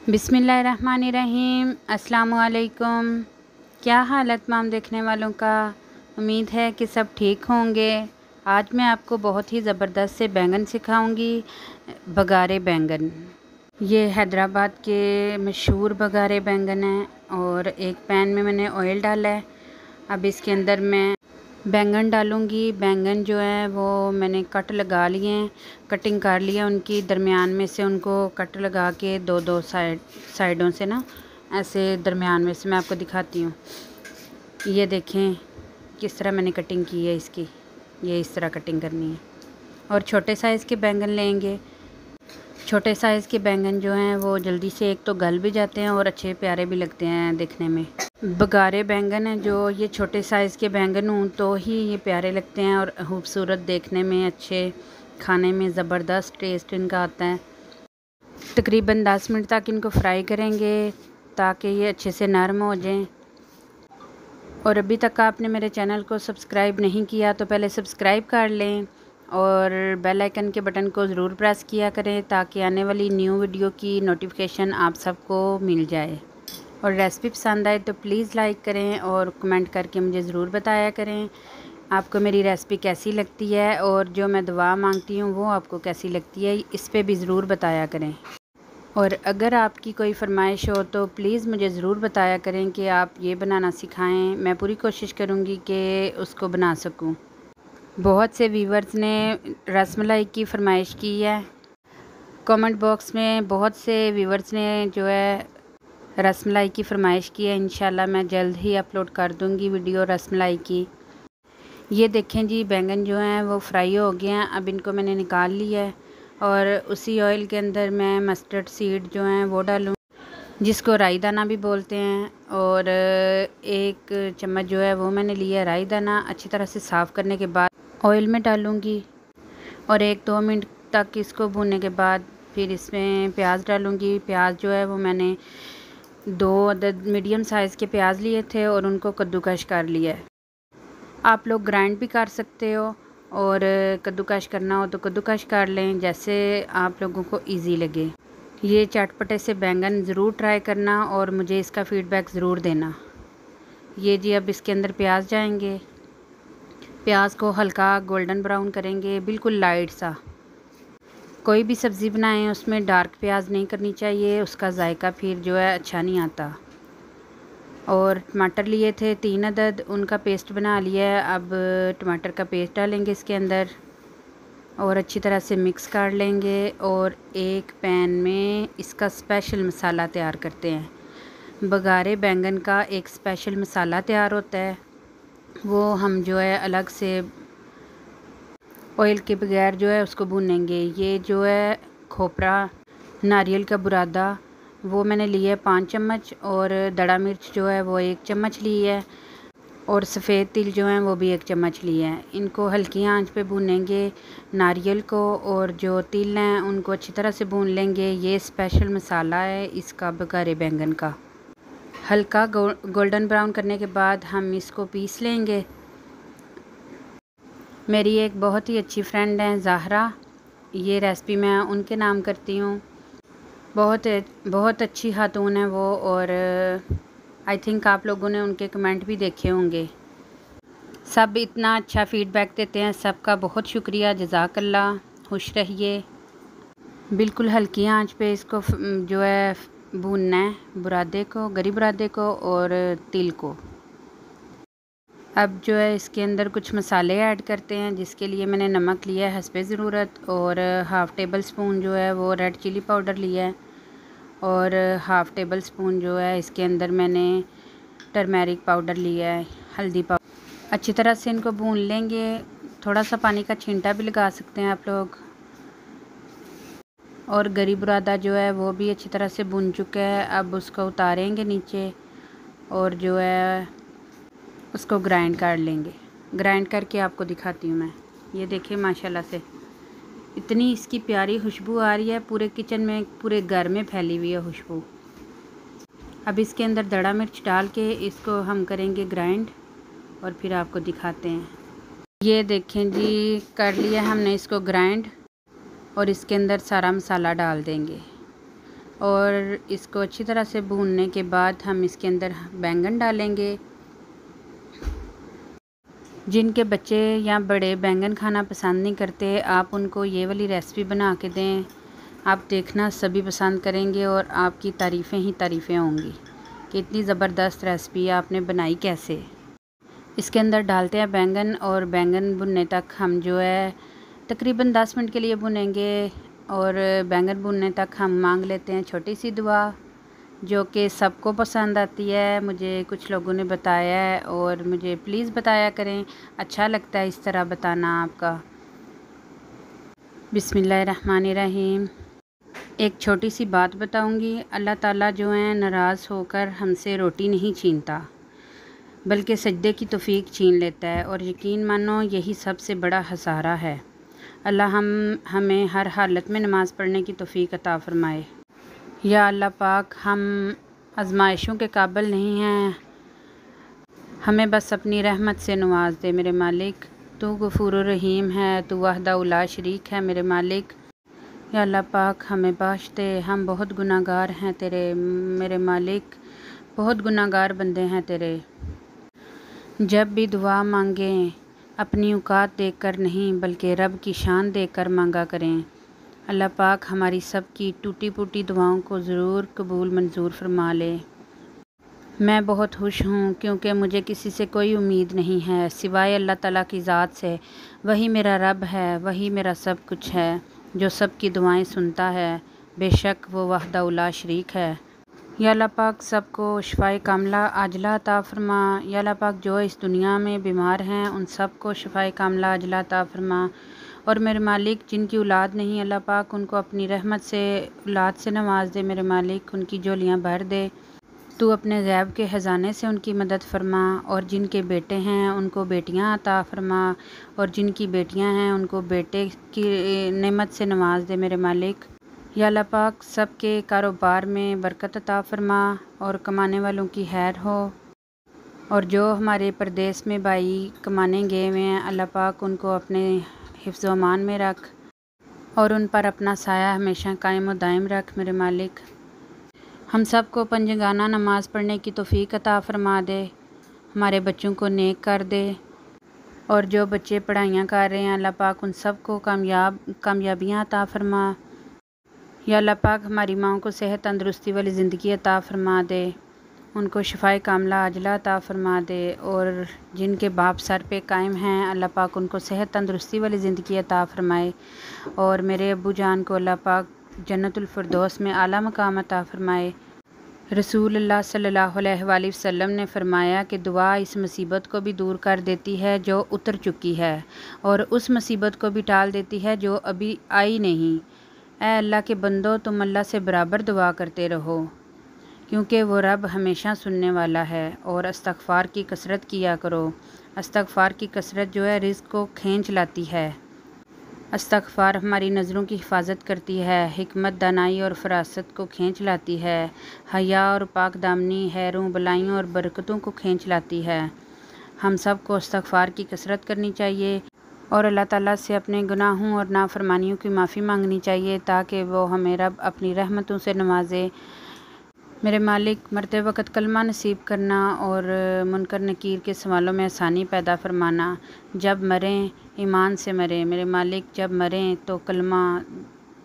बिस्मिल्लाहिर्रहमानिर्रहीम। अस्सलामुअलैकुम। क्या हाल है तमाम देखने वालों का। उम्मीद है कि सब ठीक होंगे। आज मैं आपको बहुत ही ज़बरदस्त से बैंगन सिखाऊंगी, बगारे बैंगन। ये हैदराबाद के मशहूर बगारे बैंगन हैं और एक पैन में मैंने ऑयल डाला है। अब इसके अंदर मैं बैंगन डालूंगी। बैंगन जो है वो मैंने कट लगा लिए हैं, कटिंग कर लिया उनकी दरमियान में से, उनको कट लगा के दो साइडों से ना ऐसे दरमियान में से मैं आपको दिखाती हूँ। ये देखें किस तरह मैंने कटिंग की है इसकी। ये इस तरह कटिंग करनी है। और छोटे साइज़ के बैंगन लेंगे। छोटे साइज़ के बैंगन जो हैं वो जल्दी से एक तो गल भी जाते हैं और अच्छे प्यारे भी लगते हैं देखने में। बगारे बैंगन हैं जो ये छोटे साइज़ के बैंगन हों तो ही ये प्यारे लगते हैं और खूबसूरत देखने में, अच्छे खाने में ज़बरदस्त टेस्ट इनका आता है। तकरीबन 10 मिनट तक इनको फ्राई करेंगे ताकि ये अच्छे से नरम हो जाएं। और अभी तक आपने मेरे चैनल को सब्सक्राइब नहीं किया तो पहले सब्सक्राइब कर लें और बेल आइकन के बटन को ज़रूर प्रेस किया करें ताकि आने वाली न्यू वीडियो की नोटिफिकेशन आप सबको मिल जाए। और रेसिपी पसंद आए तो प्लीज़ लाइक करें और कमेंट करके मुझे ज़रूर बताया करें आपको मेरी रेसिपी कैसी लगती है और जो मैं दुआ मांगती हूँ वो आपको कैसी लगती है, इस पे भी ज़रूर बताया करें। और अगर आपकी कोई फरमाइश हो तो प्लीज़ मुझे ज़रूर बताया करें कि आप ये बनाना सिखाएं। मैं पूरी कोशिश करूँगी कि उसको बना सकूँ। बहुत से व्यूवर्स ने रसमलाई की फरमाइश की है। कमेंट बॉक्स में बहुत से व्यूवर्स ने जो है रसमलाई की फरमाइश की है। इंशाल्लाह मैं जल्द ही अपलोड कर दूँगी वीडियो रसमलाई की। ये देखें जी, बैंगन जो हैं वो फ्राई हो गए हैं। अब इनको मैंने निकाल लिया है और उसी ऑयल के अंदर मैं मस्टर्ड सीड जो हैं वो डालूँ, जिसको राई दाना भी बोलते हैं। और एक चम्मच जो है वो मैंने लिया है राई दाना। अच्छी तरह से साफ़ करने के बाद ऑयल में डालूँगी और 1-2 मिनट तक इसको भूनने के बाद फिर इसमें प्याज डालूँगी। प्याज जो है वो मैंने 2 अदद मीडियम साइज़ के प्याज लिए थे और उनको कद्दूकश कर लिया है। आप लोग ग्राइंड भी कर सकते हो और कद्दूकश करना हो तो कद्दूकश कर लें, जैसे आप लोगों को इजी लगे। ये चटपटे से बैंगन ज़रूर ट्राई करना और मुझे इसका फ़ीडबैक ज़रूर देना। ये जी, अब इसके अंदर प्याज जाएंगे। प्याज को हल्का गोल्डन ब्राउन करेंगे, बिल्कुल लाइट सा। कोई भी सब्ज़ी बनाएं उसमें डार्क प्याज नहीं करनी चाहिए, उसका जायका फिर जो है अच्छा नहीं आता। और टमाटर लिए थे 3 अदद, उनका पेस्ट बना लिया है। अब टमाटर का पेस्ट डालेंगे इसके अंदर और अच्छी तरह से मिक्स कर लेंगे। और एक पैन में इसका स्पेशल मसाला तैयार करते हैं। बगारे बैंगन का एक स्पेशल मसाला तैयार होता है, वो हम जो है अलग से ऑयल के बगैर जो है उसको भूनेंगे। ये जो है खोपरा नारियल का बुरादा वो मैंने लिया है 5 चम्मच और दड़ा मिर्च जो है वो 1 चम्मच ली है और सफ़ेद तिल जो है वो भी 1 चम्मच लिए हैं। इनको हल्की आंच पे भूनेंगे नारियल को, और जो तिल हैं उनको अच्छी तरह से भून लेंगे। ये स्पेशल मसाला है इसका बगारे बैंगन का। हल्का गोल्डन ब्राउन करने के बाद हम इसको पीस लेंगे। मेरी एक बहुत ही अच्छी फ्रेंड है ज़ाहरा, ये रेसिपी मैं उनके नाम करती हूँ। बहुत अच्छी खातून है वो और आई थिंक आप लोगों ने उनके कमेंट भी देखे होंगे। सब इतना अच्छा फ़ीडबैक देते हैं, सबका बहुत शुक्रिया, जज़ाकल्लाह। खुश रहिए। बिल्कुल हल्की आंच पे इसको जो है भूनना है, बुरादे को, गरी बुरादे को और तिल को। अब जो है इसके अंदर कुछ मसाले ऐड करते हैं, जिसके लिए मैंने नमक लिया है हस्बे ज़रूरत और हाफ़ टेबल स्पून जो है वो रेड चिली पाउडर लिया है और हाफ़ टेबल स्पून जो है इसके अंदर मैंने टर्मेरिक पाउडर लिया है, हल्दी पाउडर। अच्छी तरह से इनको भून लेंगे। थोड़ा सा पानी का छींटा भी लगा सकते हैं आप लोग। और गरी बुरादा जो है वो भी अच्छी तरह से भून चुका है। अब उसको उतारेंगे नीचे और जो है उसको ग्राइंड कर लेंगे। ग्राइंड करके आपको दिखाती हूँ मैं। ये देखिए माशाल्लाह से इतनी इसकी प्यारी खुशबू आ रही है, पूरे किचन में, पूरे घर में फैली हुई है खुशबू। अब इसके अंदर दड़ा मिर्च डाल के इसको हम करेंगे ग्राइंड और फिर आपको दिखाते हैं। ये देखें जी, कर लिया हमने इसको ग्राइंड और इसके अंदर सारा मसाला डाल देंगे। और इसको अच्छी तरह से भूनने के बाद हम इसके अंदर बैंगन डालेंगे। जिनके बच्चे या बड़े बैंगन खाना पसंद नहीं करते, आप उनको ये वाली रेसिपी बना के दें, आप देखना सभी पसंद करेंगे और आपकी तारीफ़ें ही तारीफ़ें होंगी कि इतनी ज़बरदस्त रेसिपी आपने बनाई कैसे। इसके अंदर डालते हैं बैंगन और बैंगन भुनने तक हम जो है तकरीबन 10 मिनट के लिए भुनेंगे। और बैंगन भुनने तक हम मांग लेते हैं छोटी सी दुआ, जो कि सबको पसंद आती है। मुझे कुछ लोगों ने बताया है और मुझे प्लीज़ बताया करें, अच्छा लगता है इस तरह बताना आपका। बिस्मिल्लाहिर्रहमानिर्रहीम। एक छोटी सी बात बताऊंगी, अल्लाह ताला जो है नाराज़ होकर हमसे रोटी नहीं छीनता, बल्कि सजदे की तौफीक छीन लेता है। और यकीन मानो यही सबसे बड़ा हसारा है। अल्लाह हमें हर हालत में नमाज़ पढ़ने की तौफीक अता फ़रमाए। या अल्लाह पाक, हम आजमाइशों के काबिल नहीं हैं, हमें बस अपनी रहमत से नवाज दे मेरे मालिक। तू गफूर रहीम है, तू वहदा उला शरीक है मेरे मालिक। या अल्लाह पाक हमें बख्श दे, हम बहुत गुनाहगार हैं तेरे मेरे मालिक, बहुत गुनाहगार बंदे हैं तेरे। जब भी दुआ मांगें अपनी औकात देखकर नहीं, बल्कि रब की शान देखकर मांगा करें। अल्लाह पाक हमारी सब की टूटी फूटी दुआओं को ज़रूर कबूल मंजूर फरमा ले। मैं बहुत खुश हूँ क्योंकि मुझे किसी से कोई उम्मीद नहीं है सिवाय अल्लाह ताला की ज़ात से। वही मेरा रब है, वही मेरा सब कुछ है, जो सब की दुआएं सुनता है। बेशक वो वहदा उला शरीक है। या अल्लाह पाक सबको शिफ़ाए कामला आजला अता फ़रमा। या अल्लाह पाक जो इस दुनिया में बीमार हैं उन सबको शिफ़ाए कामला आजला अता फ़रमा। और मेरे मालिक जिनकी औलाद नहीं, अल्लाह पाक उनको अपनी रहमत से औलाद से नवाज दे मेरे मालिक, उनकी झोलियाँ भर दे। तू अपने गैब के ख़जाने से उनकी मदद फ़रमा। और जिनके बेटे हैं उनको बेटियां अता फ़रमा, और जिनकी बेटियां हैं उनको बेटे की नेमत से नवाज दे मेरे मालिक। या अल्लाह पाक सबके कारोबार में बरकत अता फ़रमा और कमाने वालों की खैर हो। और जो हमारे परदेस में भाई कमाने गए हुए हैं, अल्लाह पाक उनको अपने हिफ्ज़ व अमान में रख और उन पर अपना साया हमेशा कायम व दायम रख मेरे मालिक। हम सब को पंजगाना नमाज़ पढ़ने की तौफीक अता फ़रमा दे, हमारे बच्चों को नेक कर दे। और जो बच्चे पढ़ाइयाँ कर रहे हैं, अल्लाह पाक उन सब को कामयाबियाँ अता फ़रमा। या अल्लाह पाक हमारी माँओं को सेहत तंदरुस्ती वाली ज़िंदगी अता फ़रमा दे, उनको शिफ़ाए कामला आजला अता फ़रमा दे। और जिनके बाप सर पे कायम हैं, अल्लाह पाक उनको सेहत तंदरुस्ती वाली ज़िंदगी अता फ़रमाए। और मेरे अब्बू जान को अल्लाह पाक जन्नतुल फ़िरदौस में आला मकाम अता फ़रमाए। रसूल अल्लाह सल्लल्लाहु अलैहि वसल्लम ने फ़रमाया कि दुआ इस मुसीबत को भी दूर कर देती है जो उतर चुकी है, और उस मुसीबत को भी टाल देती है जो अभी आई नहीं। ऐ अल्लाह के बंदो, तुम अल्लाह से बराबर दुआ करते रहो, क्योंकि वो रब हमेशा सुनने वाला है। और इस्तग़फ़ार की कसरत किया करो। इस्तग़फ़ार की कसरत जो है रिज़्क़ को खींच लाती है। इस्तग़फ़ार हमारी नज़रों की हिफाजत करती है, हिकमत दानाई और फ़रासत को खींच लाती है, हया और पाक दामनी खैरों बलाइयों और बरकतों को खींच लाती है। हम सब को इस्तग़फ़ार की कसरत करनी चाहिए और अल्लाह ताला से अपने गुनाहों और नाफरमानियों की माफ़ी मांगनी चाहिए, ताकि वो हमें रब अपनी रहमतों से नवाजे। मेरे मालिक, मरते वक़्त कलमा नसीब करना और मुनकर नकीर के सवालों में आसानी पैदा फरमाना। जब मरें ईमान से मरें मेरे मालिक, जब मरें तो कलमा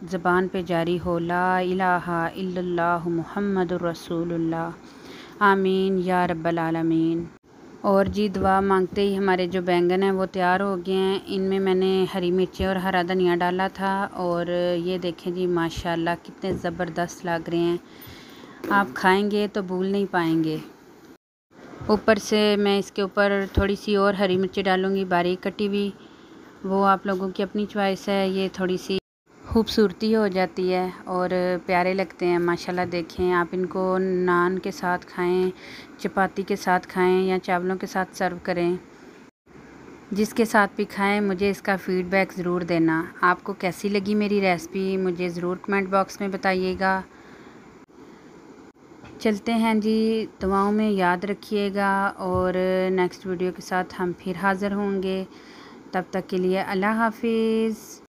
ज़बान पे जारी हो, ला इलाहा इल्लल्लाहु मुहम्मदुर रसूलुल्लाह। आमीन या रब्बल आलमीन। और जी दुआ मांगते ही हमारे जो बैंगन हैं वो तैयार हो गए हैं। इनमें मैंने हरी मिर्चें और हरा धनिया डाला था, और ये देखें जी माशाल्लाह कितने ज़बरदस्त लग रहे हैं। आप खाएंगे तो भूल नहीं पाएंगे। ऊपर से मैं इसके ऊपर थोड़ी सी और हरी मिर्ची डालूँगी बारीक कटी हुई, वो आप लोगों की अपनी चॉइस है। ये थोड़ी सी खूबसूरती हो जाती है और प्यारे लगते हैं माशाल्लाह। देखें, आप इनको नान के साथ खाएं, चपाती के साथ खाएं या चावलों के साथ सर्व करें। जिसके साथ भी खाएं, मुझे इसका फ़ीडबैक ज़रूर देना। आपको कैसी लगी मेरी रेसिपी, मुझे ज़रूर कमेंट बॉक्स में बताइएगा। चलते हैं जी, दुआओं में याद रखिएगा, और नेक्स्ट वीडियो के साथ हम फिर हाज़िर होंगे। तब तक के लिए अल्लाह हाफ़िज़।